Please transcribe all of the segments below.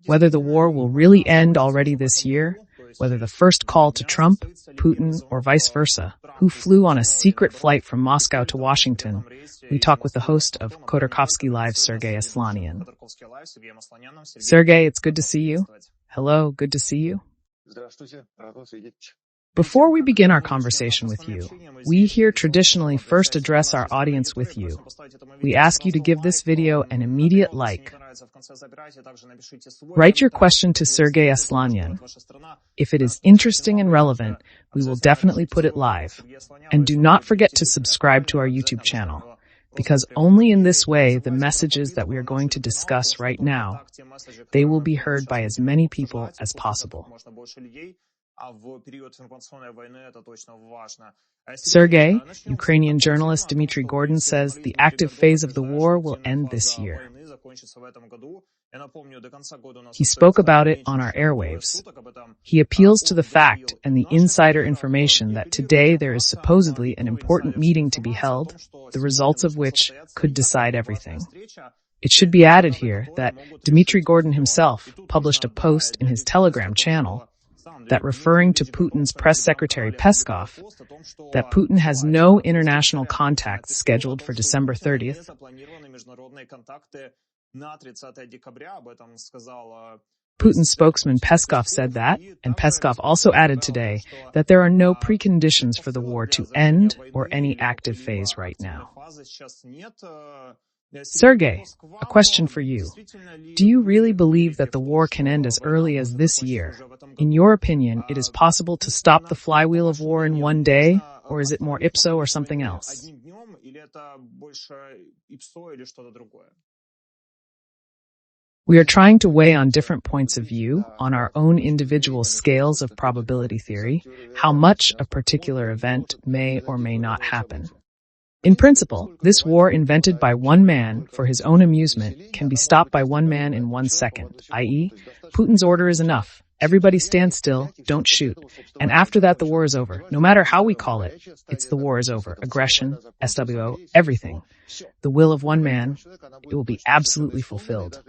whether the war will really end already this year, whether the first call to Trump, Putin, or vice versa, who flew on a secret flight from Moscow to Washington, we talk with the host of Khodorkovsky Live, Sergei Aslanyan. Sergei, it's good to see you. Hello, good to see you. Before we begin our conversation with you, we here traditionally first address our audience with you. We ask you to give this video an immediate like. Write your question to Sergei Aslanyan. If it is interesting and relevant, we will definitely put it live. And do not forget to subscribe to our YouTube channel, because only in this way the messages that we are going to discuss right now, they will be heard by as many people as possible. Sergei, Ukrainian journalist Dmitry Gordon says the active phase of the war will end this year. He spoke about it on our airwaves. He appeals to the fact and the insider information that today there is supposedly an important meeting to be held, the results of which could decide everything. It should be added here that Dmitry Gordon himself published a post in his Telegram channel that referring to Putin's press secretary Peskov, that Putin has no international contacts scheduled for December 30th. Putin's spokesman Peskov said that, and Peskov also added today that there are no preconditions for the war to end or any active phase right now. Sergei, a question for you. Do you really believe that the war can end as early as this year? In your opinion, it is possible to stop the flywheel of war in one day, or is it more ipso or something else? We are trying to weigh on different points of view, on our own individual scales of probability theory, how much a particular event may or may not happen. In principle, this war invented by one man for his own amusement can be stopped by one man in 1 second, i.e., Putin's order is enough. Everybody stand still, don't shoot. And after that, the war is over. No matter how we call it, it's the war is over. Aggression, SWO, everything. The will of one man, it will be absolutely fulfilled.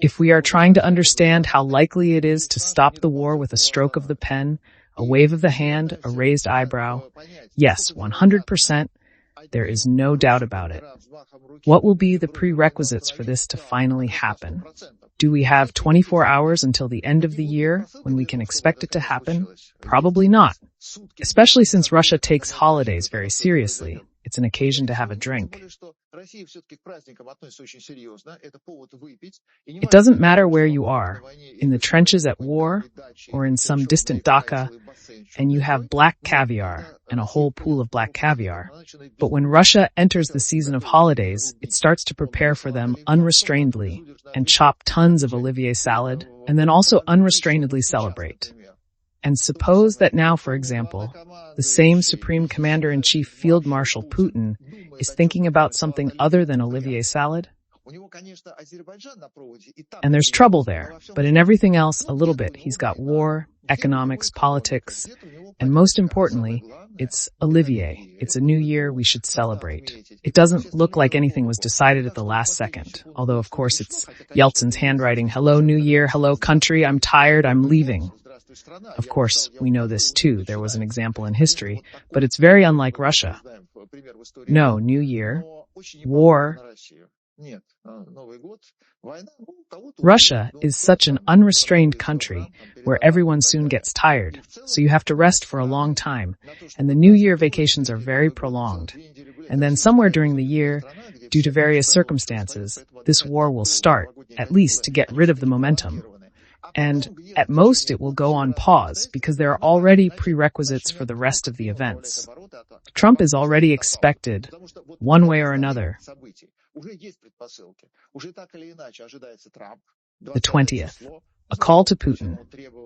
If we are trying to understand how likely it is to stop the war with a stroke of the pen, a wave of the hand, a raised eyebrow, yes, 100%, there is no doubt about it. What will be the prerequisites for this to finally happen? Do we have 24 hours until the end of the year when we can expect it to happen? Probably not, especially since Russia takes holidays very seriously. It's an occasion to have a drink. It doesn't matter where you are, in the trenches at war, or in some distant Dhaka, and you have black caviar and a whole pool of black caviar. But when Russia enters the season of holidays, it starts to prepare for them unrestrainedly and chop tons of Olivier salad, and then also unrestrainedly celebrate. And suppose that now, for example, the same Supreme Commander-in-Chief Field Marshal Putin is thinking about something other than Olivier salad? And there's trouble there, but in everything else, a little bit. He's got war, economics, politics, and most importantly, it's Olivier. It's a new year, we should celebrate. It doesn't look like anything was decided at the last second, although of course it's Yeltsin's handwriting, hello new year, hello country, I'm tired, I'm leaving. Of course, we know this too. There was an example in history, but it's very unlike Russia. No, New Year, war. Russia is such an unrestrained country where everyone soon gets tired, so you have to rest for a long time, and the New Year vacations are very prolonged. And then somewhere during the year, due to various circumstances, this war will start, at least to get rid of the momentum. And at most it will go on pause because there are already prerequisites for the rest of the events. Trump is already expected, one way or another. The 20th. A call to Putin,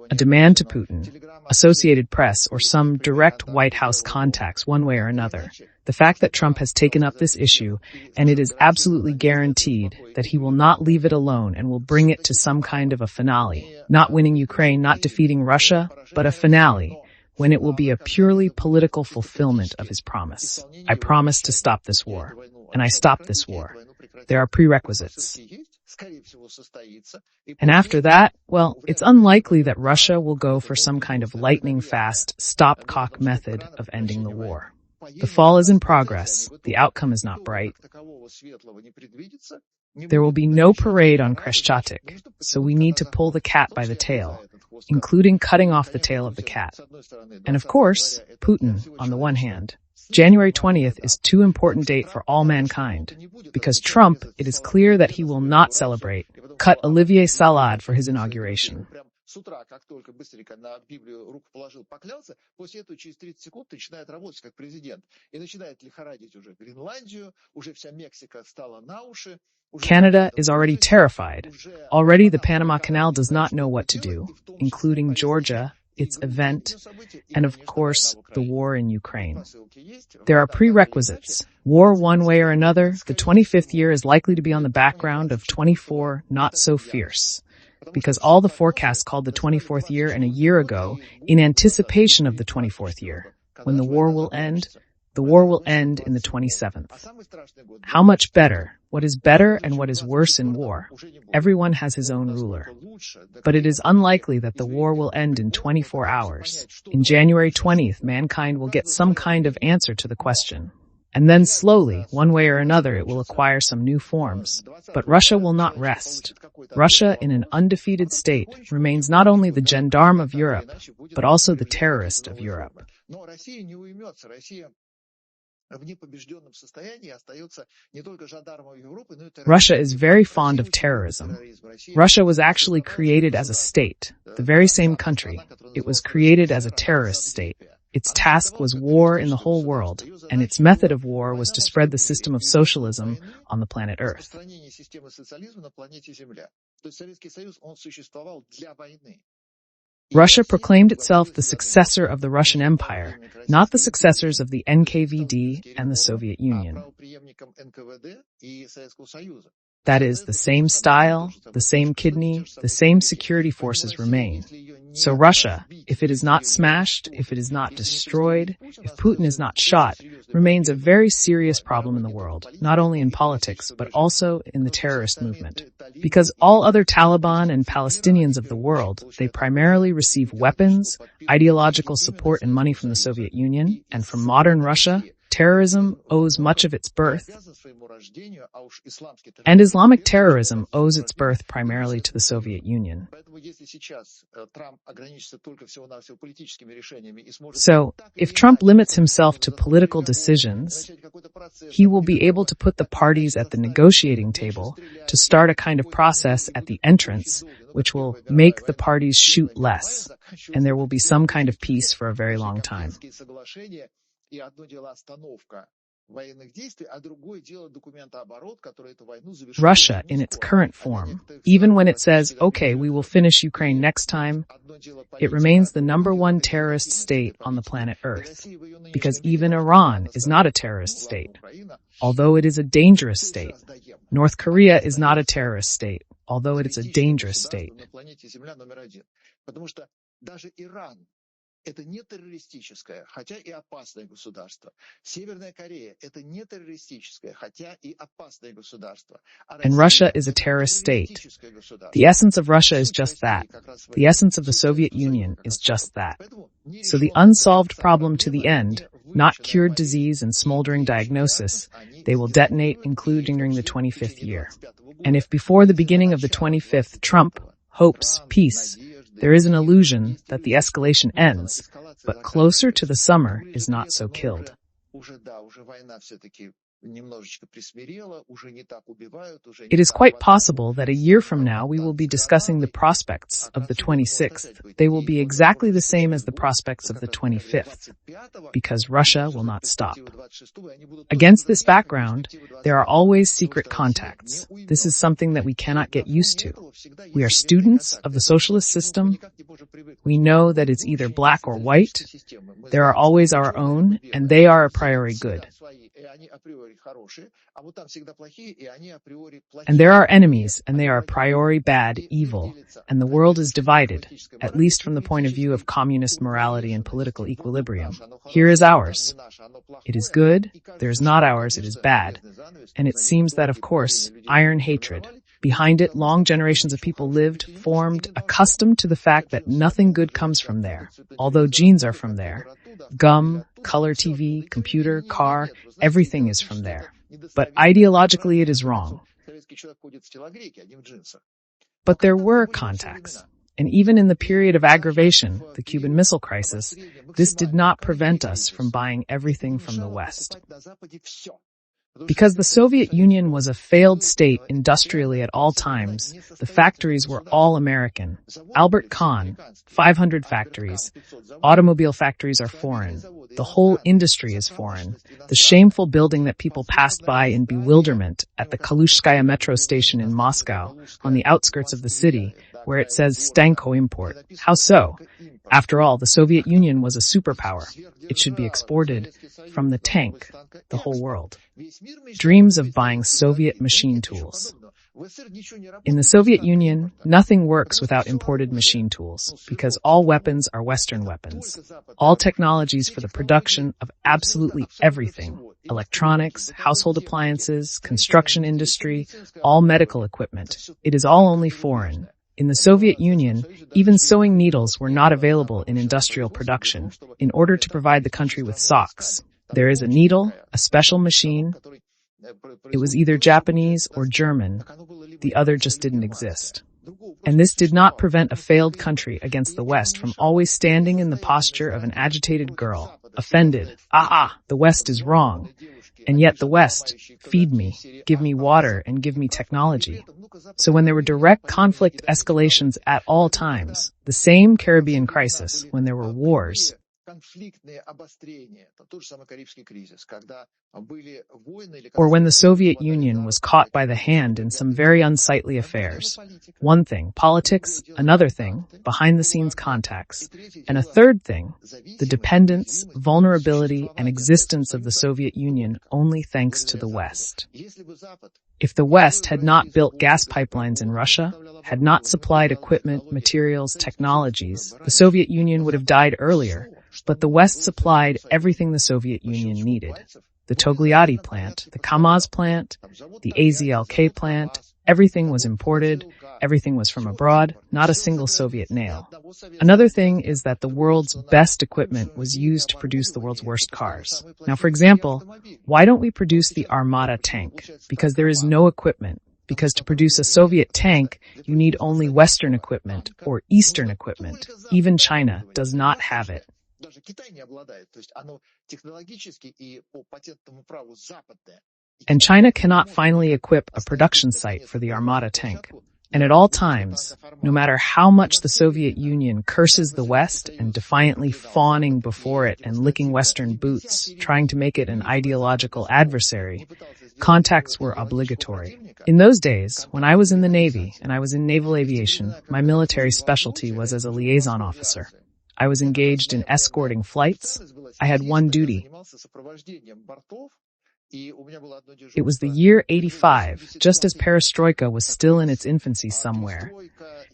a demand to Putin, Associated Press, or some direct White House contacts one way or another. The fact that Trump has taken up this issue, and it is absolutely guaranteed that he will not leave it alone and will bring it to some kind of a finale. Not winning Ukraine, not defeating Russia, but a finale, when it will be a purely political fulfillment of his promise. I promise to stop this war, and I stop this war. There are prerequisites. And after that, well, it's unlikely that Russia will go for some kind of lightning-fast, stopcock method of ending the war. The fall is in progress. The outcome is not bright. There will be no parade on Kreshchatyk, so we need to pull the cat by the tail, including cutting off the tail of the cat. And of course, Putin, on the one hand. January 20th is too important date for all mankind, because Trump, it is clear that he will not celebrate, cut Olivier Salad for his inauguration. С утра, как только быстренько на Библию руку положил, поклялся, после этого через 30 секунд начинает работать как президент. И начинает лихорадить уже Гренландию, уже вся Мексика стала на уши. Canada is already terrified. Already the Panama Canal does not know what to do, including Georgia, its event, and of course, the war in Ukraine. There are prerequisites. War one way or another, the 25th year is likely to be on the background of 24 not so fierce. Because all the forecasts called the 24th year and a year ago in anticipation of the 24th year. When the war will end in the 27th. How much better? What is better and what is worse in war? Everyone has his own ruler. But it is unlikely that the war will end in 24 hours. In January 20th, mankind will get some kind of answer to the question. And then slowly, one way or another, it will acquire some new forms. But Russia will not rest. Russia, in an undefeated state, remains not only the gendarme of Europe, but also the terrorist of Europe. Russia is very fond of terrorism. Russia was actually created as a state, the very same country. It was created as a terrorist state. Its task was war in the whole world, and its method of war was to spread the system of socialism on the planet Earth. Russia proclaimed itself the successor of the Russian Empire, not the successors of the NKVD and the Soviet Union. That is, the same style, the same kidney, the same security forces remain. So Russia, if it is not smashed, if it is not destroyed, if Putin is not shot, remains a very serious problem in the world, not only in politics, but also in the terrorist movement. Because all other Taliban and Palestinians of the world, they primarily receive weapons, ideological support and money from the Soviet Union, and from modern Russia, terrorism owes much of its birth, and Islamic terrorism owes its birth primarily to the Soviet Union. So, if Trump limits himself to political decisions, he will be able to put the parties at the negotiating table to start a kind of process at the entrance, which will make the parties shoot less, and there will be some kind of peace for a very long time. Russia, in its current form, even when it says, okay, we will finish Ukraine next time, it remains the #1 terrorist state on the planet Earth. Because even Iran is not a terrorist state, although it is a dangerous state. North Korea is not a terrorist state, although it is a dangerous state. Это не террористическое, хотя и опасное государство. Северная Корея – это не террористическое, хотя и опасное государство. And Russia is a terrorist state. The essence of Russia is just that. The essence of the Soviet Union is just that. So the unsolved problem to the end, not cured disease and smoldering diagnosis, they will detonate, including during the 25th year. And if before the beginning of the 25th Trump hopes peace, there is an illusion that the escalation ends, but closer to the summer is not so killed. It is quite possible that a year from now we will be discussing the prospects of the 26th. They will be exactly the same as the prospects of the 25th, because Russia will not stop. Against this background, there are always secret contacts. This is something that we cannot get used to. We are students of the socialist system. We know that it's either black or white. There are always our own, and they are a priori good. And there are enemies, and they are a priori bad, evil, and the world is divided, at least from the point of view of communist morality and political equilibrium. Here is ours. It is good, there is not ours, it is bad. And it seems that, of course, iron hatred, Behind it, long generations of people lived, formed, accustomed to the fact that nothing good comes from there, although genes are from there. Gum, color TV, computer, car, everything is from there. But ideologically it is wrong. But there were contacts. And even in the period of aggravation, the Cuban Missile Crisis, this did not prevent us from buying everything from the West. Because the Soviet Union was a failed state industrially at all times, the factories were all American. Albert Kahn, 500 factories. Automobile factories are foreign. The whole industry is foreign. The shameful building that people passed by in bewilderment at the Kalushskaya metro station in Moscow, on the outskirts of the city, where it says Stanko import. How so? After all, the Soviet Union was a superpower. It should be exported from the tank, the whole world. Dreams of buying Soviet machine tools. In the Soviet Union, nothing works without imported machine tools, because all weapons are Western weapons. All technologies for the production of absolutely everything, electronics, household appliances, construction industry, all medical equipment, it is all only foreign. In the Soviet Union, even sewing needles were not available in industrial production in order to provide the country with socks. There is a needle, a special machine. It was either Japanese or German. The other just didn't exist. And this did not prevent a failed country against the West from always standing in the posture of an agitated girl, offended. The West is wrong. And yet the West, feed me, give me water, and give me technology. So when there were direct conflict escalations at all times, the same Caribbean crisis, when there were wars, or when the Soviet Union was caught by the hand in some very unsightly affairs. One thing, politics, another thing, behind-the-scenes contacts, and a third thing, the dependence, vulnerability, and existence of the Soviet Union only thanks to the West. If the West had not built gas pipelines in Russia, had not supplied equipment, materials, technologies, the Soviet Union would have died earlier. But the West supplied everything the Soviet Union needed. The Togliatti plant, the Kamaz plant, the AZLK plant, everything was imported, everything was from abroad, not a single Soviet nail. Another thing is that the world's best equipment was used to produce the world's worst cars. Now, for example, why don't we produce the Armata tank? Because there is no equipment. Because to produce a Soviet tank, you need only Western equipment or Eastern equipment. Even China does not have it. And China cannot finally equip a production site for the Armata tank. And at all times, no matter how much the Soviet Union curses the West and defiantly fawning before it and licking Western boots, trying to make it an ideological adversary, contacts were obligatory. In those days, when I was in the Navy and I was in naval aviation, my military specialty was as a liaison officer. I was engaged in escorting flights. I had one duty. It was the year 85, just as perestroika was still in its infancy somewhere.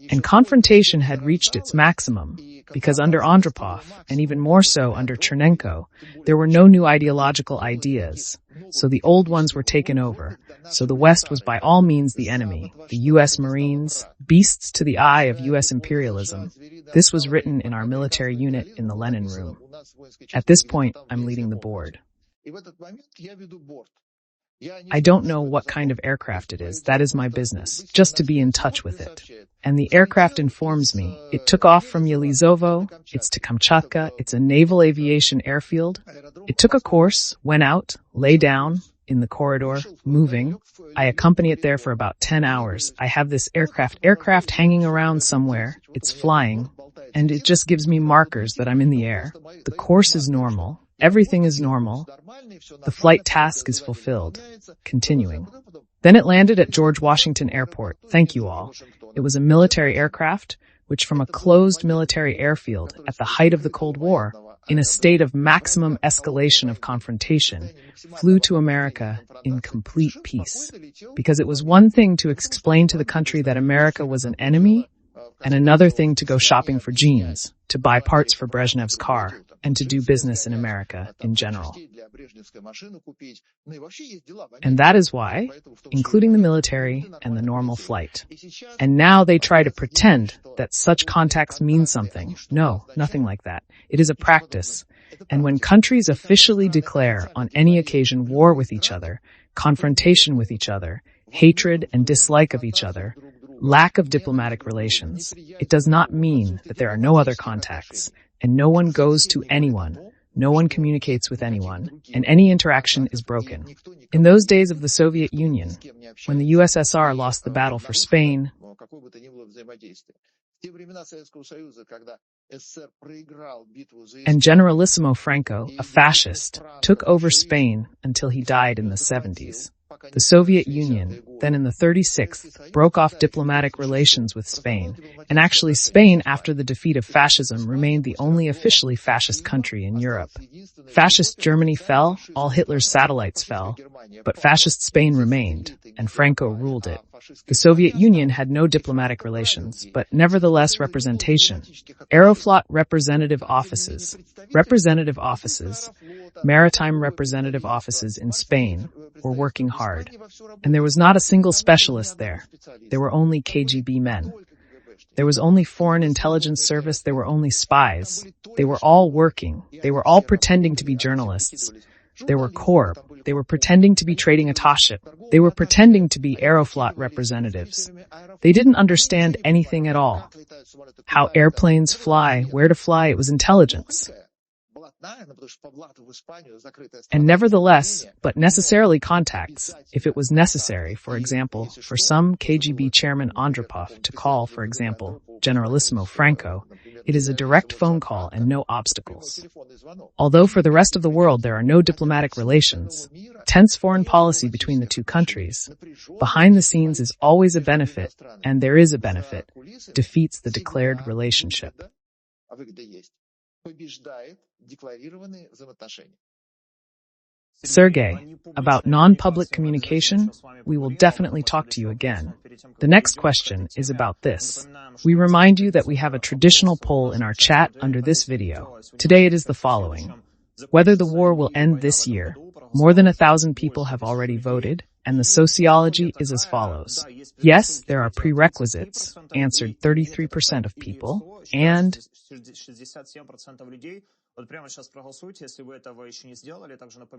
And confrontation had reached its maximum, because under Andropov, and even more so under Chernenko, there were no new ideological ideas. So the old ones were taken over. So the West was by all means the enemy, the U.S. Marines, beasts to the eye of U.S. imperialism. This was written in our military unit in the Lenin room. At this point, I'm leading the board. I don't know what kind of aircraft it is. That is my business, just to be in touch with it. And the aircraft informs me. It took off from Yelizovo. It's to Kamchatka. It's a naval aviation airfield. It took a course, went out, lay down in the corridor, moving. I accompany it there for about 10 hours. I have this aircraft hanging around somewhere. It's flying, and it just gives me markers that I'm in the air. The course is normal. Everything is normal. The flight task is fulfilled. Continuing. Then it landed at George Washington Airport. Thank you all. It was a military aircraft, which from a closed military airfield at the height of the Cold War, in a state of maximum escalation of confrontation, flew to America in complete peace. Because it was one thing to explain to the country that America was an enemy, and another thing to go shopping for jeans, to buy parts for Brezhnev's car. and to do business in America in general. And that is why, including the military and the normal flight. And now they try to pretend that such contacts mean something. No, nothing like that. It is a practice. And when countries officially declare on any occasion war with each other, confrontation with each other, hatred and dislike of each other, lack of diplomatic relations, it does not mean that there are no other contacts, and no one goes to anyone, no one communicates with anyone, and any interaction is broken. In those days of the Soviet Union, when the USSR lost the battle for Spain, and Generalissimo Franco, a fascist, took over Spain until he died in the 70s. The Soviet Union, then in the 36th, broke off diplomatic relations with Spain, and actually Spain, after the defeat of fascism, remained the only officially fascist country in Europe. Fascist Germany fell, all Hitler's satellites fell, but fascist Spain remained, and Franco ruled it. The Soviet Union had no diplomatic relations, but nevertheless representation. Aeroflot representative offices, maritime representative offices in Spain were working hard. And there was not a single specialist there. There were only KGB men. There was only Foreign Intelligence Service, there were only spies. They were all working. They were all pretending to be journalists. There were corps. They were pretending to be trading attaché. They were pretending to be Aeroflot representatives. They didn't understand anything at all. How airplanes fly, where to fly, it was intelligence. And nevertheless, but necessarily contacts, if it was necessary, for example, for some KGB chairman Andropov to call, for example, Generalissimo Franco, it is a direct phone call and no obstacles. Although for the rest of the world there are no diplomatic relations, tense foreign policy between the two countries, behind the scenes is always a benefit, and there is a benefit, defeats the declared relationship. Sergei, about non-public communication, we will definitely talk to you again. The next question is about this. We remind you that we have a traditional poll in our chat under this video. Today it is the following. Whether the war will end this year. More than 1,000 people have already voted, and the sociology is as follows. Yes, there are prerequisites, answered 33% of people, and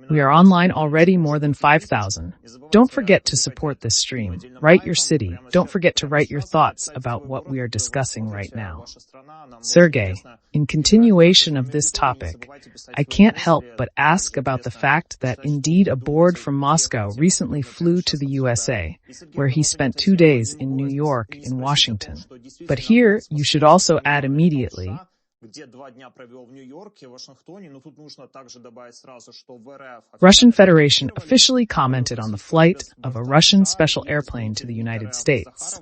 we are online already more than 5,000. Don't forget to support this stream. Write your city. Don't forget to write your thoughts about what we are discussing right now. Sergei, in continuation of this topic, I can't help but ask about the fact that indeed a board from Moscow recently flew to the USA, where he spent 2 days in New York and Washington. But here, you should also add immediately, Russian Federation officially commented on the flight of a Russian special airplane to the United States.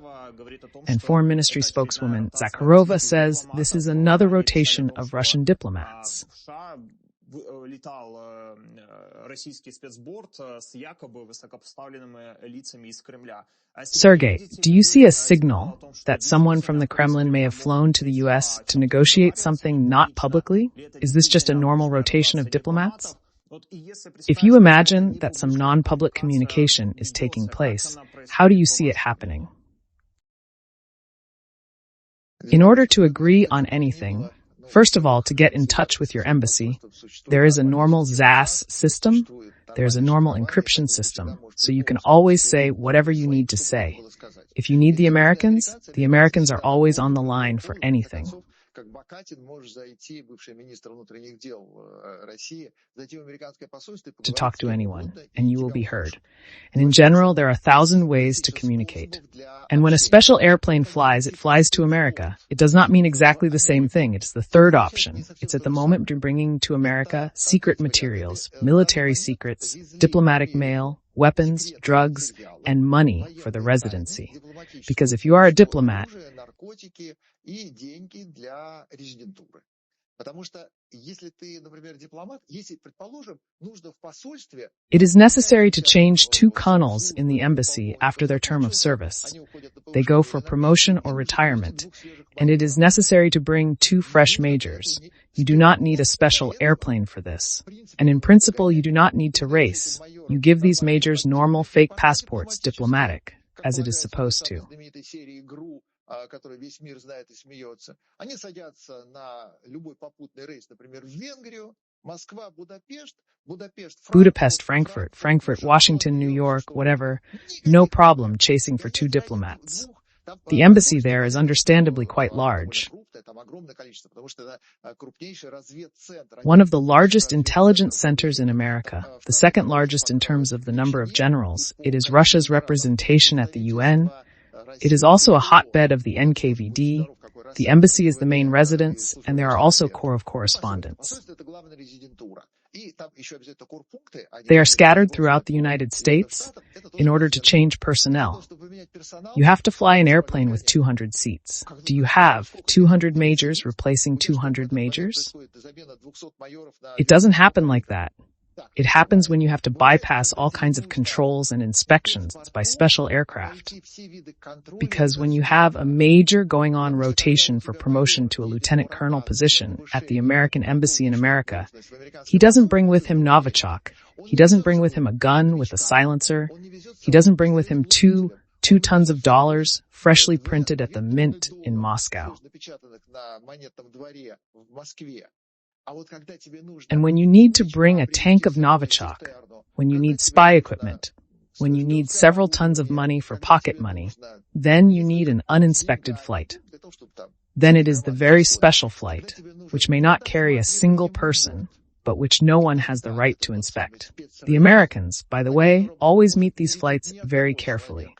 And Foreign Ministry spokeswoman Zakharova says this is another rotation of Russian diplomats. Sergei, do you see a signal that someone from the Kremlin may have flown to the U.S. to negotiate something not publicly? Is this just a normal rotation of diplomats? If you imagine that some non-public communication is taking place, how do you see it happening? In order to agree on anything, first of all, to get in touch with your embassy, there is a normal ZAS system. There's a normal encryption system, so you can always say whatever you need to say. If you need the Americans are always on the line for anything. To talk to anyone, and you will be heard. And in general, there are 1,000 ways to communicate. And when a special airplane flies, it flies to America. It does not mean exactly the same thing. It's the third option. It's at the moment bringing to America secret materials, military secrets, diplomatic mail, weapons, drugs, and money for the residency. Because if you are a diplomat, it is necessary to change 2 colonels in the embassy after their term of service. They go for promotion or retirement, and it is necessary to bring 2 fresh majors. You do not need a special airplane for this. And in principle, you do not need to race. You give these majors normal fake passports, diplomatic, as it is supposed to. Который весь мир знает и смеется. Они садятся на любой попутный рейс, например, в Венгрию, Москва, Будапешт, Budapest, Frankfurt, Frankfurt, Washington, New York, whatever. No problem chasing for two diplomats. The embassy there is understandably quite large. One of the largest intelligence centers in America, the second largest in terms of the number of generals. It is Russia's representation at the UN. It is also a hotbed of the NKVD. The embassy is the main residence, and there are also corps of correspondents. They are scattered throughout the United States in order to change personnel. You have to fly an airplane with 200 seats. Do you have 200 majors replacing 200 majors? It doesn't happen like that. It happens when you have to bypass all kinds of controls and inspections by special aircraft. Because when you have a major going on rotation for promotion to a lieutenant colonel position at the American embassy in America, he doesn't bring with him Novichok. He doesn't bring with him a gun with a silencer. He doesn't bring with him two tons of dollars freshly printed at the mint in Moscow. And when you need to bring a tank of Novichok, when you need spy equipment, when you need several tons of money for pocket money, then you need an uninspected flight. Then it is the very special flight, which may not carry a single person, but which no one has the right to inspect. The Americans, by the way, always meet these flights very carefully.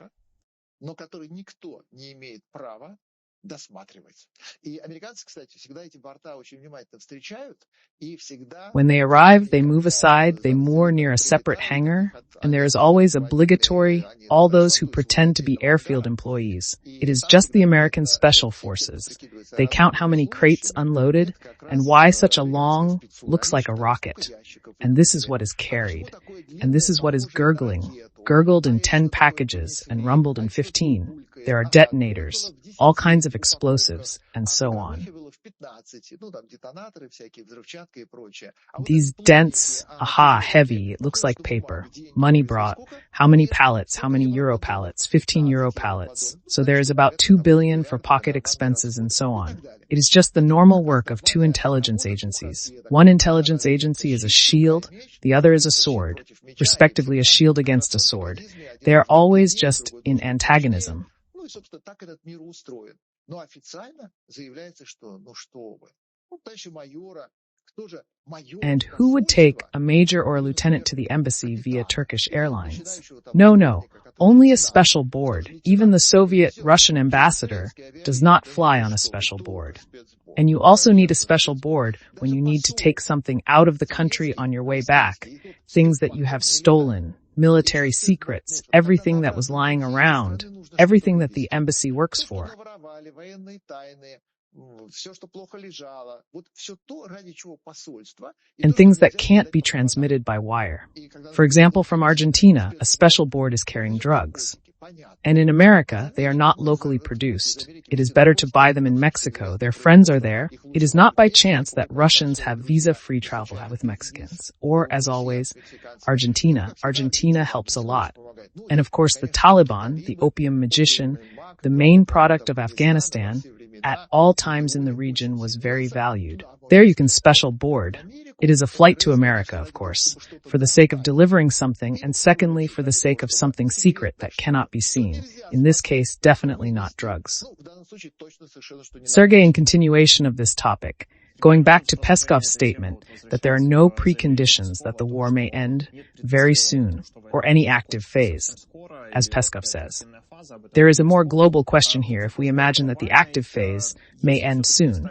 When they arrive, they move aside, they moor near a separate hangar, and there is always obligatory, all those who pretend to be airfield employees. It is just the American Special Forces. They count how many crates unloaded, and why such a long, looks like a rocket. And this is what is carried. And this is what is gurgled in 10 packages and rumbled in 15. There are detonators, all kinds of explosives, and so on. These dense, heavy, it looks like paper. Money brought. How many pallets? How many euro pallets? 15 euro pallets. So there is about 2 billion for pocket expenses and so on. It is just the normal work of two intelligence agencies. One intelligence agency is a shield, the other is a sword, respectively a shield against a sword. They are always just in antagonism. And who would take a major or a lieutenant to the embassy via Turkish Airlines? No, only a special board. Even the Soviet Russian ambassador does not fly on a special board. And you also need a special board when you need to take something out of the country on your way back, things that you have stolen, military secrets, everything that was lying around, everything that the embassy works for. And things that can't be transmitted by wire. For example, from Argentina, a special board is carrying drugs. And in America, they are not locally produced. It is better to buy them in Mexico. Their friends are there. It is not by chance that Russians have visa-free travel with Mexicans. Or, as always, Argentina. Argentina helps a lot. And of course, the Taliban, the opium magician, the main product of Afghanistan, at all times in the region was very valued. There you can special board. It is a flight to America, of course, for the sake of delivering something, and secondly, for the sake of something secret that cannot be seen. In this case, definitely not drugs. Sergei, in continuation of this topic, going back to Peskov's statement that there are no preconditions that the war may end very soon, or any active phase, as Peskov says. There is a more global question here if we imagine that the active phase may end soon.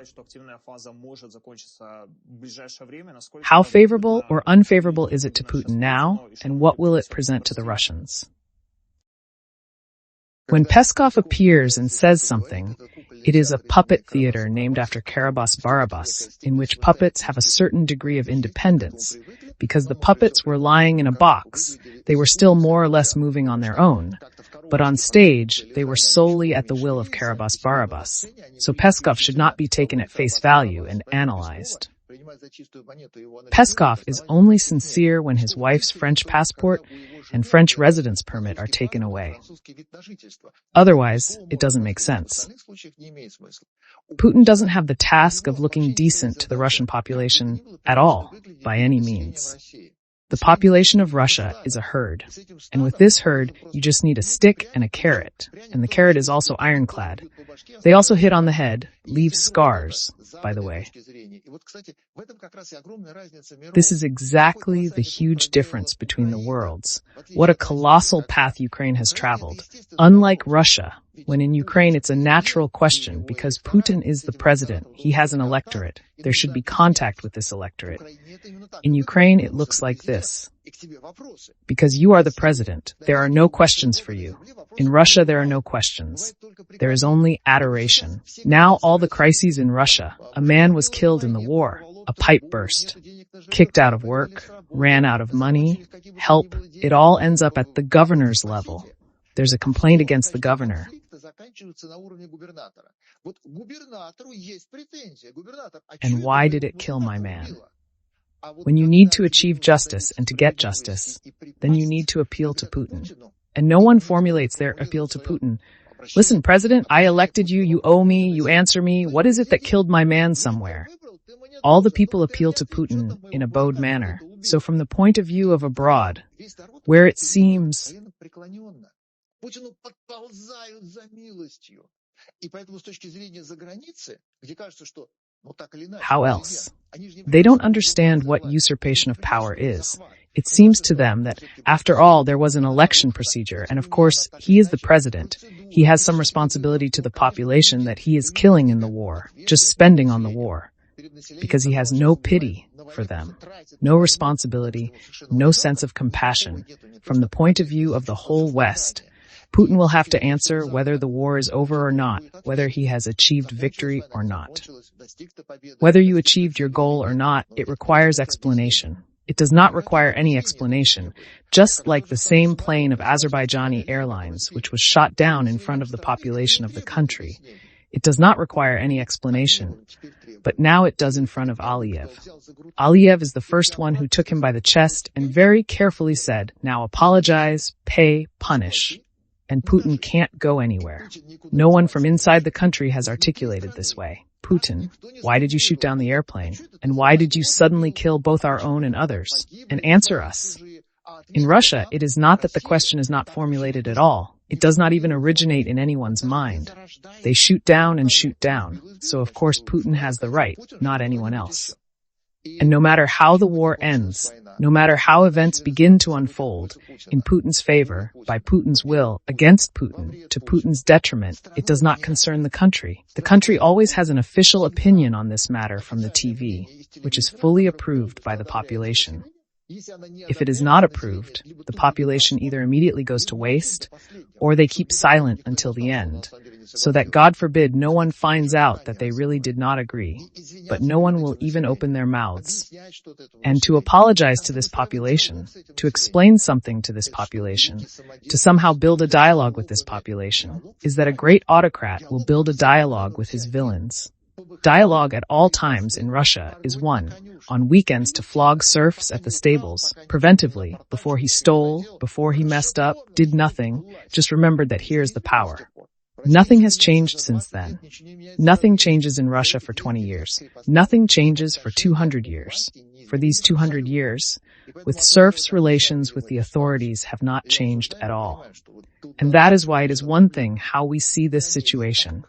How favorable or unfavorable is it to Putin now, and what will it present to the Russians? When Peskov appears and says something, it is a puppet theater named after Karabas-Barabas, in which puppets have a certain degree of independence. Because the puppets were lying in a box, they were still more or less moving on their own. But on stage, they were solely at the will of Karabas-Barabas, so Peskov should not be taken at face value and analyzed. Peskov is only sincere when his wife's French passport and French residence permit are taken away. Otherwise, it doesn't make sense. Putin doesn't have the task of looking decent to the Russian population at all, by any means. The population of Russia is a herd, and with this herd, you just need a stick and a carrot, and the carrot is also ironclad. They also hit on the head, leave scars, by the way. This is exactly the huge difference between the worlds. What a colossal path Ukraine has traveled. Unlike Russia, when in Ukraine it's a natural question because Putin is the president, he has an electorate. There should be contact with this electorate. In Ukraine, it looks like this. Because you are the president, there are no questions for you. In Russia, there are no questions. There is only adoration. Now all the crises in Russia, a man was killed in the war, a pipe burst, kicked out of work, ran out of money, help, it all ends up at the governor's level. There's a complaint against the governor. And why did it kill my man? When you need to achieve justice and to get justice, then you need to appeal to Putin. And no one formulates their appeal to Putin. Listen, President, I elected you, you owe me, you answer me, what is it that killed my man somewhere? All the people appeal to Putin in a bowed manner. So from the point of view of abroad, where it seems how else? They don't understand what usurpation of power is. It seems to them that, after all, there was an election procedure, and of course, he is the president. He has some responsibility to the population that he is killing in the war, just spending on the war. Because he has no pity for them, no responsibility, no sense of compassion. From the point of view of the whole West, Putin will have to answer whether the war is over or not, whether he has achieved victory or not. Whether you achieved your goal or not, it requires explanation. It does not require any explanation, just like the same plane of Azerbaijani Airlines, which was shot down in front of the population of the country. It does not require any explanation, but now it does in front of Aliyev. Aliyev is the first one who took him by the chest and very carefully said, "Now apologize, pay, punish." And Putin can't go anywhere. No one from inside the country has articulated this way. Putin, why did you shoot down the airplane? And why did you suddenly kill both our own and others? And answer us. In Russia, it is not that the question is not formulated at all. It does not even originate in anyone's mind. They shoot down and shoot down. So of course Putin has the right, not anyone else. And no matter how the war ends, no matter how events begin to unfold, in Putin's favor, by Putin's will, against Putin, to Putin's detriment, it does not concern the country. The country always has an official opinion on this matter from the TV, which is fully approved by the population. If it is not approved, the population either immediately goes to waste, or they keep silent until the end, so that God forbid no one finds out that they really did not agree, but no one will even open their mouths. And to apologize to this population, to explain something to this population, to somehow build a dialogue with this population, is that a great autocrat will build a dialogue with his villains. Dialogue at all times in Russia is one, on weekends to flog serfs at the stables, preventively, before he stole, before he messed up, did nothing, just remembered that here's the power. Nothing has changed since then. Nothing changes in Russia for 20 years. Nothing changes for 200 years. For these 200 years, with serfs' relations with the authorities have not changed at all. And that is why it is one thing how we see this situation.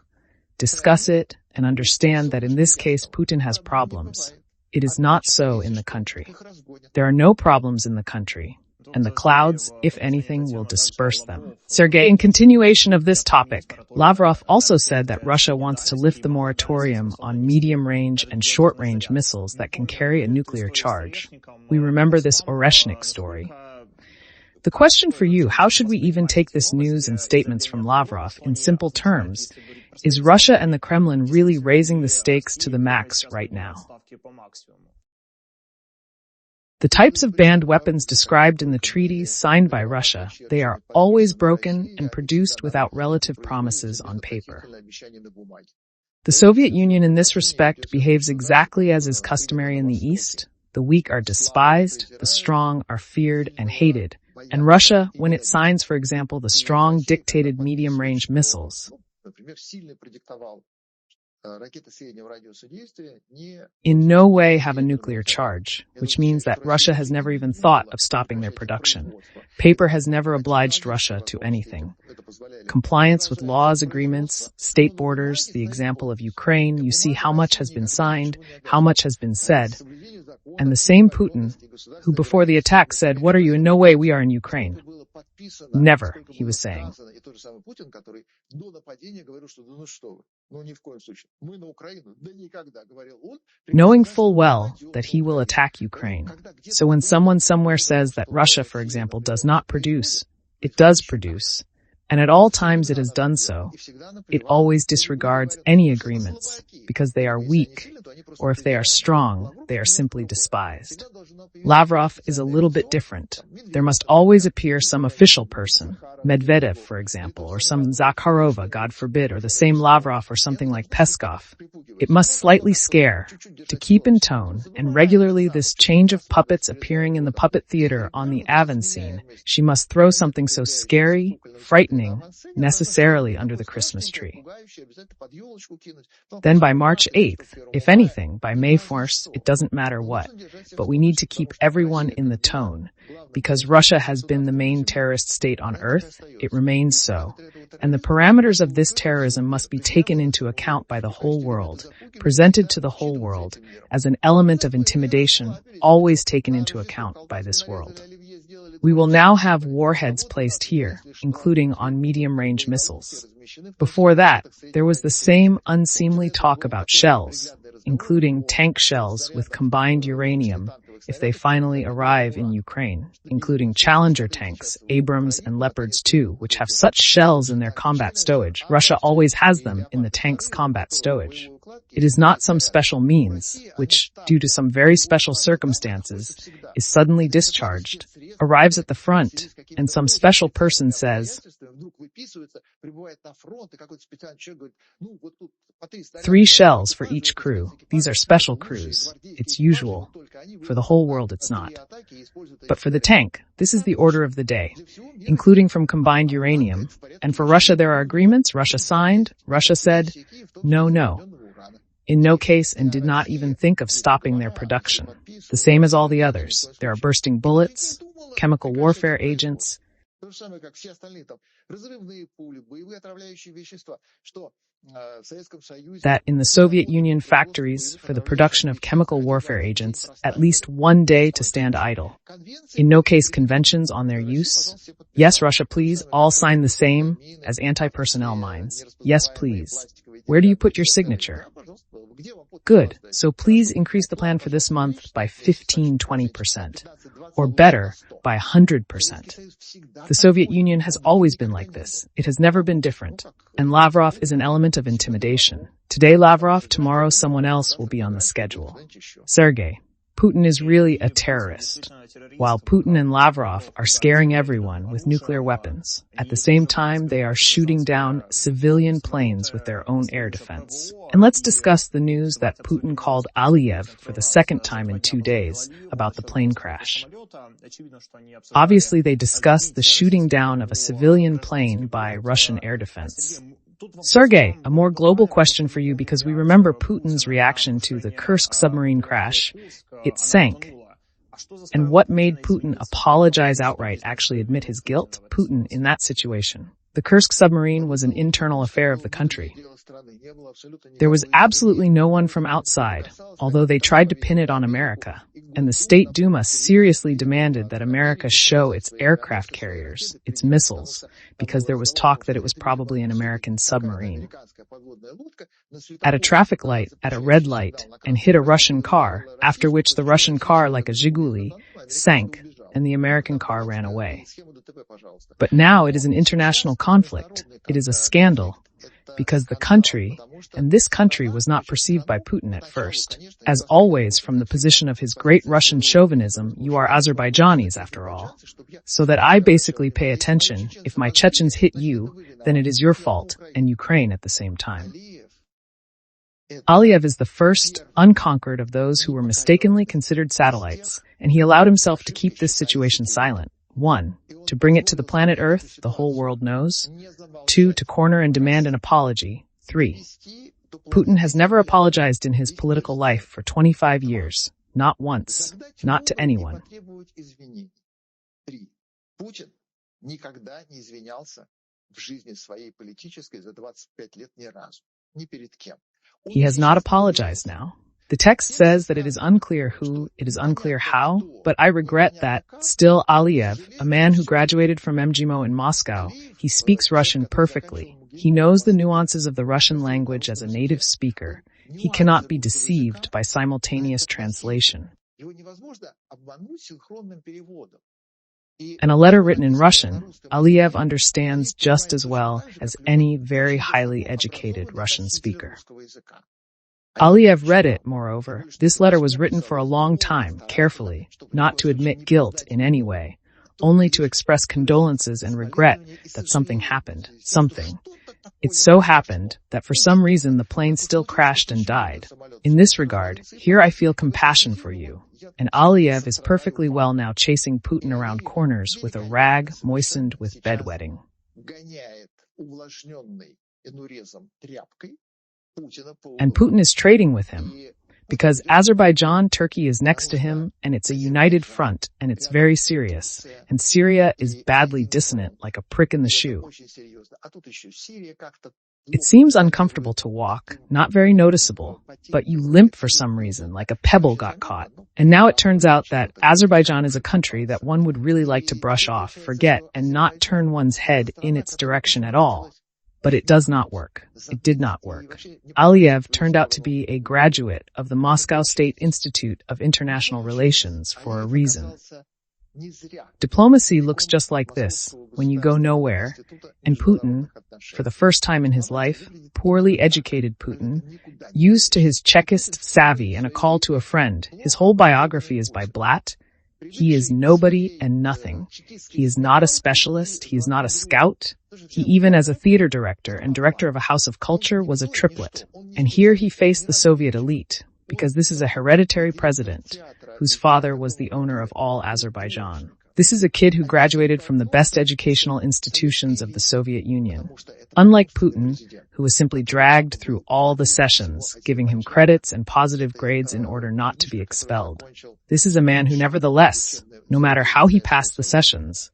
Discuss it and understand that in this case Putin has problems. It is not so in the country. There are no problems in the country, and the clouds, if anything, will disperse them. Sergei, in continuation of this topic, Lavrov also said that Russia wants to lift the moratorium on medium-range and short-range missiles that can carry a nuclear charge. We remember this Oreshnik story. The question for you, how should we even take this news and statements from Lavrov in simple terms? Is Russia and the Kremlin really raising the stakes to the max right now? The types of banned weapons described in the treaties signed by Russia, they are always broken and produced without relative promises on paper. The Soviet Union in this respect behaves exactly as is customary in the East. The weak are despised, the strong are feared and hated. And Russia, when it signs, for example, the strong dictated medium-range missiles, in no way have a nuclear charge, which means that Russia has never even thought of stopping their production. Paper has never obliged Russia to anything. Compliance with laws, agreements, state borders, the example of Ukraine, you see how much has been signed, how much has been said. And the same Putin, who before the attack said, "What are you? In no way we are in Ukraine." Never, he was saying. Knowing full well that he will attack Ukraine. So when someone somewhere says that Russia, for example, does not produce, it does produce. And at all times it has done so. It always disregards any agreements because they are weak, or if they are strong, they are simply despised. Lavrov is a little bit different. There must always appear some official person, Medvedev, for example, or some Zakharova, God forbid, or the same Lavrov or something like Peskov. It must slightly scare, to keep in tone, and regularly this change of puppets appearing in the puppet theater on the Avon scene, she must throw something so scary, frightening, necessarily under the Christmas tree. Then by March 8th, if anything, by May 1st, it doesn't matter what, but we need to keep everyone in the tone. Because Russia has been the main terrorist state on earth, it remains so. And the parameters of this terrorism must be taken into account by the whole world, presented to the whole world, as an element of intimidation, always taken into account by this world. We will now have warheads placed here, including on medium-range missiles. Before that, there was the same unseemly talk about shells, including tank shells with combined uranium, if they finally arrive in Ukraine, including Challenger tanks, Abrams and Leopards too, which have such shells in their combat stowage. Russia always has them in the tank's combat stowage. It is not some special means, which, due to some very special circumstances, is suddenly discharged, arrives at the front, and some special person says, 3 shells for each crew. These are special crews. It's usual. For the whole world, it's not. But for the tank, this is the order of the day, including from combined uranium. And for Russia, there are agreements. Russia signed. Russia said, no. In no case, and did not even think of stopping their production. The same as all the others. There are bursting bullets, chemical warfare agents, that in the Soviet Union factories for the production of chemical warfare agents, at least one day to stand idle. In no case conventions on their use. Yes, Russia, please, all sign the same as anti-personnel mines. Yes, please. Where do you put your signature? Good. So please increase the plan for this month by 15-20%. Or better, by 100%. The Soviet Union has always been like this. It has never been different. And Lavrov is an element of intimidation. Today Lavrov, tomorrow someone else will be on the schedule. Sergei, Putin is really a terrorist. While Putin and Lavrov are scaring everyone with nuclear weapons, at the same time they are shooting down civilian planes with their own air defense. And let's discuss the news that Putin called Aliyev for the second time in 2 days about the plane crash. Obviously, they discussed the shooting down of a civilian plane by Russian air defense. Sergei, a more global question for you because we remember Putin's reaction to the Kursk submarine crash. It sank. And what made Putin apologize outright, actually admit his guilt? Putin, in that situation. The Kursk submarine was an internal affair of the country. There was absolutely no one from outside, although they tried to pin it on America. And the State Duma seriously demanded that America show its aircraft carriers, its missiles, because there was talk that it was probably an American submarine. At a traffic light, at a red light, and hit a Russian car, after which the Russian car, like a Zhiguli, sank, and the American car ran away. But now it is an international conflict. It is a scandal. because the country, and this country was not perceived by Putin at first. As always, from the position of his great Russian chauvinism, you are Azerbaijanis after all. So that I basically pay attention. If my Chechens hit you, then it is your fault, and Ukraine at the same time. Aliyev is the first, unconquered of those who were mistakenly considered satellites, and he allowed himself to keep this situation silent. 1. To bring it to the planet Earth, the whole world knows. 2. To corner and demand an apology. 3. Putin has never apologized in his political life for 25 years. Not once. Not to anyone. Путин никогда не извинялся в жизни своей политической за 25 лет ни разу. Ни перед кем. He has not apologized now. The text says that it is unclear who, it is unclear how, but I regret that, still Aliyev, a man who graduated from MGIMO in Moscow, he speaks Russian perfectly. He knows the nuances of the Russian language as a native speaker. He cannot be deceived by simultaneous translation. And a letter written in Russian, Aliyev understands just as well as any very highly educated Russian speaker. Aliyev read it, moreover. This letter was written for a long time, carefully, not to admit guilt in any way, only to express condolences and regret that something happened. Something. It so happened that for some reason the plane still crashed and died. In this regard, here I feel compassion for you. And Aliyev is perfectly well now chasing Putin around corners with a rag moistened with bedwetting. And Putin is trading with him, because Azerbaijan, Turkey is next to him, and it's a united front, and it's very serious. And Syria is badly dissonant, like a prick in the shoe. It seems uncomfortable to walk, not very noticeable, but you limp for some reason, like a pebble got caught. And now it turns out that Azerbaijan is a country that one would really like to brush off, forget, and not turn one's head in its direction at all. But it does not work. It did not work. Aliyev turned out to be a graduate of the Moscow State Institute of International Relations for a reason. Diplomacy looks just like this, when you go nowhere, and Putin, for the first time in his life, poorly educated Putin, used to his Chekist savvy and a call to a friend. His whole biography is by Blatt. He is nobody and nothing. He is not a specialist. He is not a scout. He even as a theater director and director of a house of culture was a triplet. And here he faced the Soviet elite, because this is a hereditary president whose father was the owner of all Azerbaijan. This is a kid who graduated from the best educational institutions of the Soviet Union. Unlike Putin, who was simply dragged through all the sessions, giving him credits and positive grades in order not to be expelled. This is a man who nevertheless, no matter how he passed the sessions,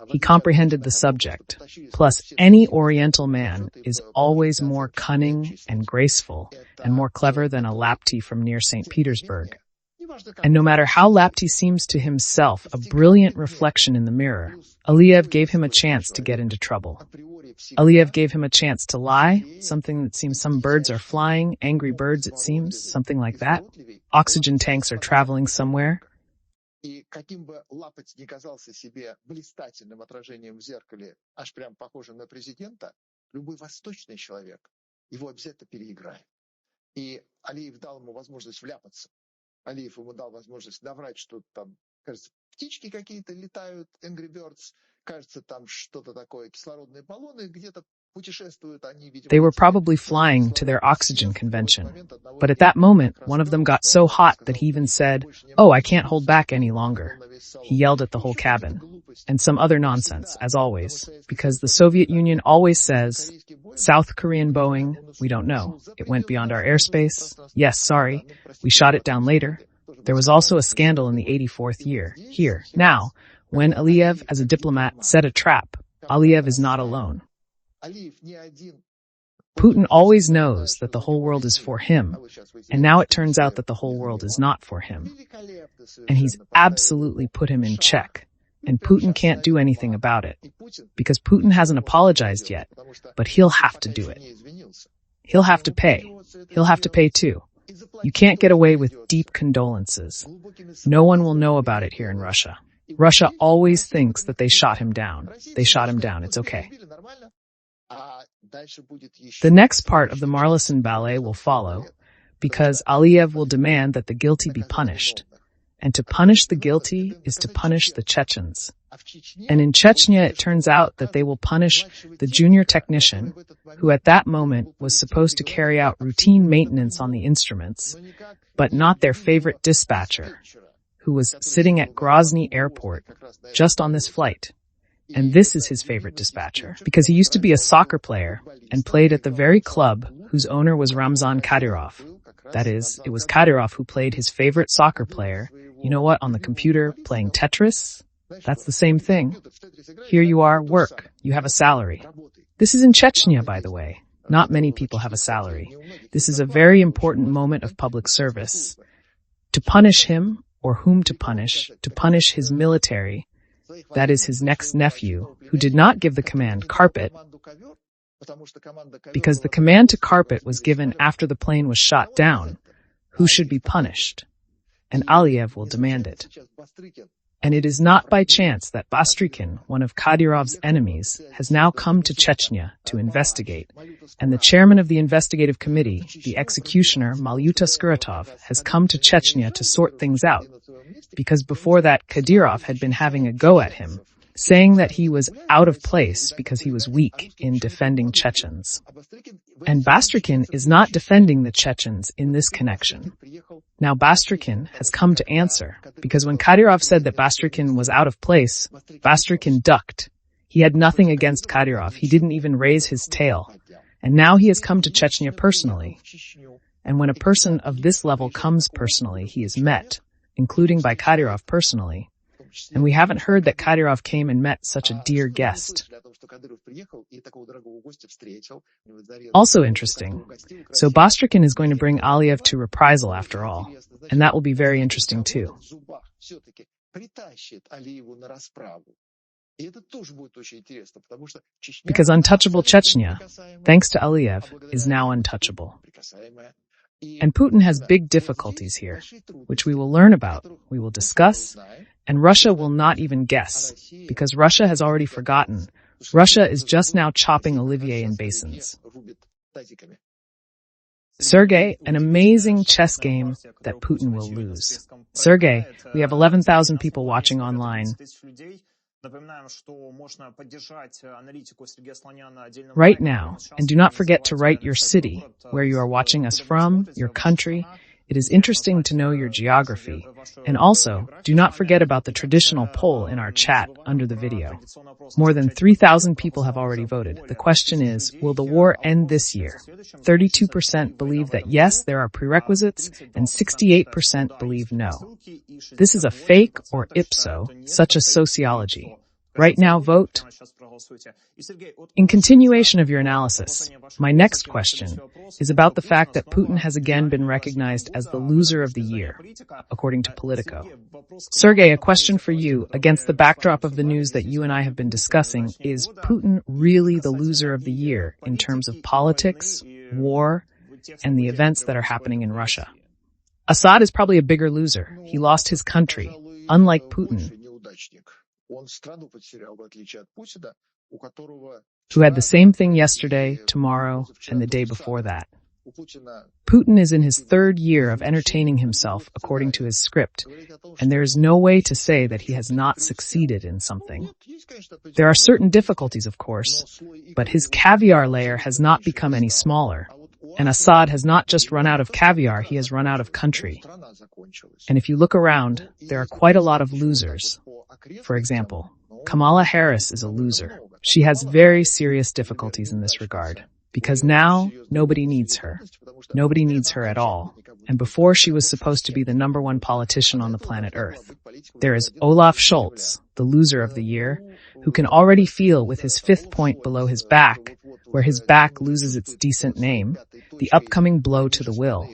he comprehended the subject. Plus, any Oriental man is always more cunning and graceful and more clever than a Lapti from near St. Petersburg. And no matter how Lapti seems to himself a brilliant reflection in the mirror, Aliyev gave him a chance to get into trouble. Aliyev gave him a chance to lie, something that seems some birds are flying, angry birds it seems, something like that. Oxygen tanks are traveling somewhere. И каким бы Лапоть ни казался себе блистательным отражением в зеркале, аж прям похожим на президента, любой восточный человек его обязательно переиграет. И Алиев дал ему возможность вляпаться. Алиев ему дал возможность наврать, что там, кажется, птички какие-то летают, Angry Birds, кажется, там что-то такое, кислородные баллоны где-то путешествуют, они, видимо... They were probably flying to their oxygen convention. But at that moment, one of them got so hot that he even said, "Oh, I can't hold back any longer." He yelled at the whole cabin. And some other nonsense, as always, because the Soviet Union always says, South Korean Boeing, we don't know. It went beyond our airspace. Yes, sorry. We shot it down later. There was also a scandal in the 84th year. Here, now, when Aliyev, as a diplomat, set a trap, Aliyev is not alone. Putin always knows that the whole world is for him, and now it turns out that the whole world is not for him. And he's absolutely put him in check, and Putin can't do anything about it, because Putin hasn't apologized yet, but he'll have to do it. He'll have to pay. He'll have to pay too. You can't get away with deep condolences. No one will know about it here in Russia. Russia always thinks that they shot him down. They shot him down. It's okay. The next part of the Marlison ballet will follow, because Aliyev will demand that the guilty be punished. And to punish the guilty is to punish the Chechens. And in Chechnya, it turns out that they will punish the junior technician, who at that moment was supposed to carry out routine maintenance on the instruments, but not their favorite dispatcher, who was sitting at Grozny airport just on this flight. And this is his favorite dispatcher, because he used to be a soccer player and played at the very club whose owner was Ramzan Kadyrov. That is, it was Kadyrov who played his favorite soccer player, you know what, on the computer, playing Tetris? That's the same thing. Here you are, work. You have a salary. This is in Chechnya, by the way. Not many people have a salary. This is a very important moment of public service. To punish him, or whom to punish his military, that is his next nephew, who did not give the command carpet, because the command to carpet was given after the plane was shot down, who should be punished. And Aliyev will demand it. And it is not by chance that Bastrykin, one of Kadyrov's enemies, has now come to Chechnya to investigate, and the chairman of the investigative committee, the executioner Malyuta Skuratov, has come to Chechnya to sort things out, because before that Kadyrov had been having a go at him, saying that he was out of place because he was weak in defending Chechens. And Bastrykin is not defending the Chechens in this connection. Now Bastrykin has come to answer, because when Kadyrov said that Bastrykin was out of place, Bastrykin ducked. He had nothing against Kadyrov. He didn't even raise his tail. And now he has come to Chechnya personally. And when a person of this level comes personally, he is met, including by Kadyrov personally. And we haven't heard that Kadyrov came and met such a dear guest. Also interesting. So Bastrykin is going to bring Aliyev to reprisal after all. And that will be very interesting too. Because untouchable Chechnya, thanks to Aliyev, is now untouchable. And Putin has big difficulties here, which we will learn about, we will discuss, and Russia will not even guess, because Russia has already forgotten. Russia is just now chopping Olivier in basins. Sergei, an amazing chess game that Putin will lose. Sergei, we have 11,000 people watching online. Right now, and do not forget to write your city, where you are watching us from, your country. It is interesting to know your geography. And also, do not forget about the traditional poll in our chat under the video. More than 3,000 people have already voted. The question is, will the war end this year? 32% believe that yes, there are prerequisites, and 68% believe no. This is a fake or ipso, such as sociology. Right now, vote. In continuation of your analysis, my next question is about the fact that Putin has again been recognized as the loser of the year, according to Politico. Sergei, a question for you. Against the backdrop of the news that you and I have been discussing, is Putin really the loser of the year in terms of politics, war, and the events that are happening in Russia? Assad is probably a bigger loser. He lost his country, unlike Putin, who had the same thing yesterday, tomorrow, and the day before that. Putin is in his third year of entertaining himself according to his script, and there is no way to say that he has not succeeded in something. There are certain difficulties, of course, but his caviar layer has not become any smaller, and Assad has not just run out of caviar, he has run out of country. And if you look around, there are quite a lot of losers. For example, Kamala Harris is a loser. She has very serious difficulties in this regard, because now nobody needs her. Nobody needs her at all. And before, she was supposed to be the #1 politician on the planet Earth. There is Olaf Scholz, the loser of the year, who can already feel with his 5th point below his back, where his back loses its decent name, the upcoming blow to the will.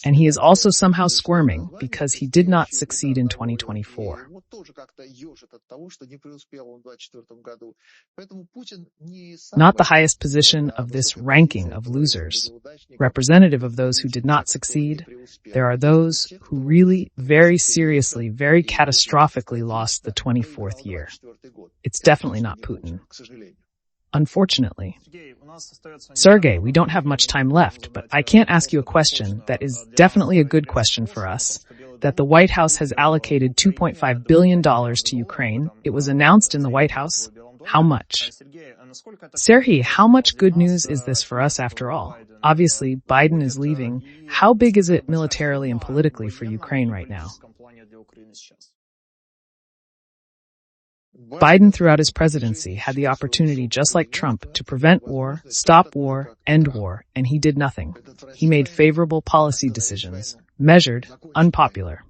And he is also somehow squirming because he did not succeed in 2024. Not the highest position of this ranking of losers. Representative of those who did not succeed, there are those who really, very seriously, very catastrophically lost the 24th year. It's definitely not Putin. unfortunately. Sergei, we don't have much time left, but I can't ask you a question that is definitely a good question for us, that the White House has allocated $2.5 billion to Ukraine. It was announced in the White House. How much? Sergei, how much good news is this for us after all? Obviously, Biden is leaving. How big is it militarily and politically for Ukraine right now? Biden, throughout his presidency, had the opportunity, just like Trump, to prevent war, stop war, end war, and he did nothing. He made favorable policy decisions, measured, unpopular,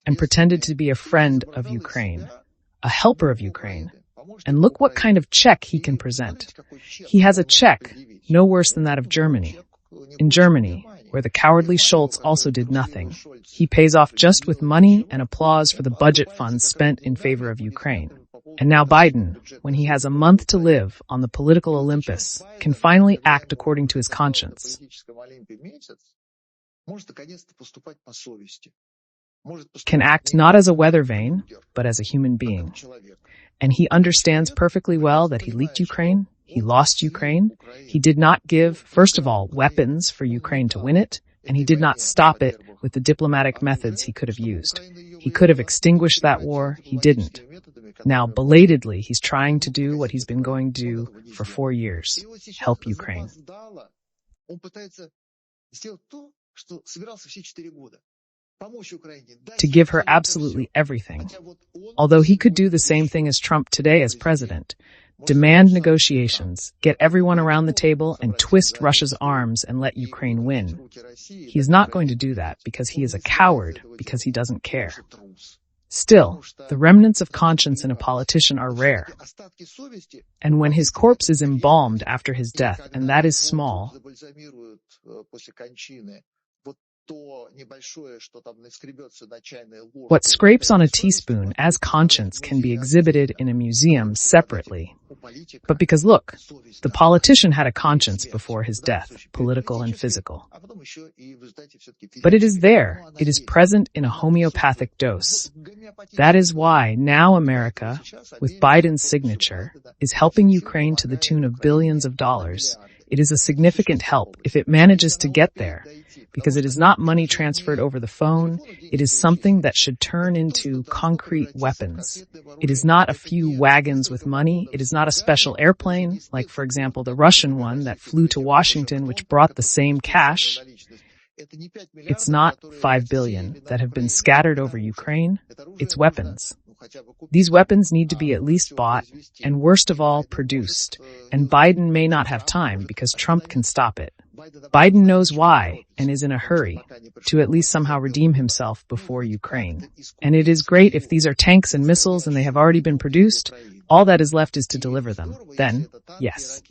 and pretended to be a friend of Ukraine, a helper of Ukraine. And look what kind of check he can present. He has a check, no worse than that of Germany. In Germany, where the cowardly Scholz also did nothing, he pays off just with money and applause for the budget funds spent in favor of Ukraine. And now Biden, when he has a month to live on the political Olympus, can finally act according to his conscience. Can act not as a weather vane, but as a human being. And he understands perfectly well that he leaked Ukraine, he lost Ukraine, he did not give, first of all, weapons for Ukraine to win it, and he did not stop it with the diplomatic methods he could have used. He could have extinguished that war, he didn't. Now, belatedly, he's trying to do what he's been going to do for 4 years, help Ukraine. To give her absolutely everything. Although he could do the same thing as Trump today as president, demand negotiations, get everyone around the table and twist Russia's arms and let Ukraine win. He's not going to do that because he is a coward, because he doesn't care. Still, the remnants of conscience in a politician are rare. And when his corpse is embalmed after his death, and that is small, what scrapes on a teaspoon as conscience can be exhibited in a museum separately. But because look, the politician had a conscience before his death, political and physical. But it is there, it is present in a homeopathic dose. That is why now America, with Biden's signature, is helping Ukraine to the tune of billions of dollars. It is a significant help if it manages to get there, because it is not money transferred over the phone. It is something that should turn into concrete weapons. It is not a few wagons with money. It is not a special airplane, like, for example, the Russian one that flew to Washington, which brought the same cash. It's not 5 billion that have been scattered over Ukraine. It's weapons. These weapons need to be at least bought, and worst of all, produced. And Biden may not have time because Trump can stop it. Biden knows why and is in a hurry to at least somehow redeem himself before Ukraine. And it is great if these are tanks and missiles and they have already been produced. All that is left is to deliver them. Then, yes.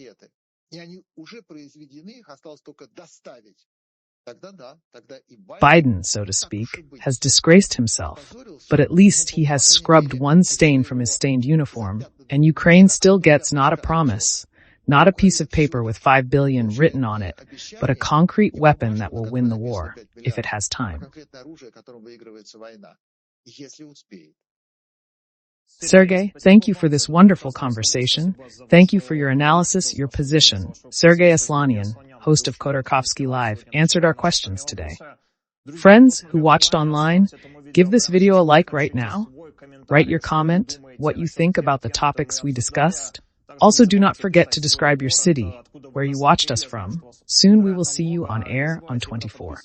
Biden, so to speak, has disgraced himself, but at least he has scrubbed one stain from his stained uniform, and Ukraine still gets not a promise, not a piece of paper with 5 billion written on it, but a concrete weapon that will win the war, if it has time. Sergei, thank you for this wonderful conversation. Thank you for your analysis, your position. Sergei Aslanyan, host of Khodorkovsky Live, answered our questions today. Friends who watched online, give this video a like right now. Write your comment, what you think about the topics we discussed. Also, do not forget to describe your city, where you watched us from. Soon we will see you on air on 24.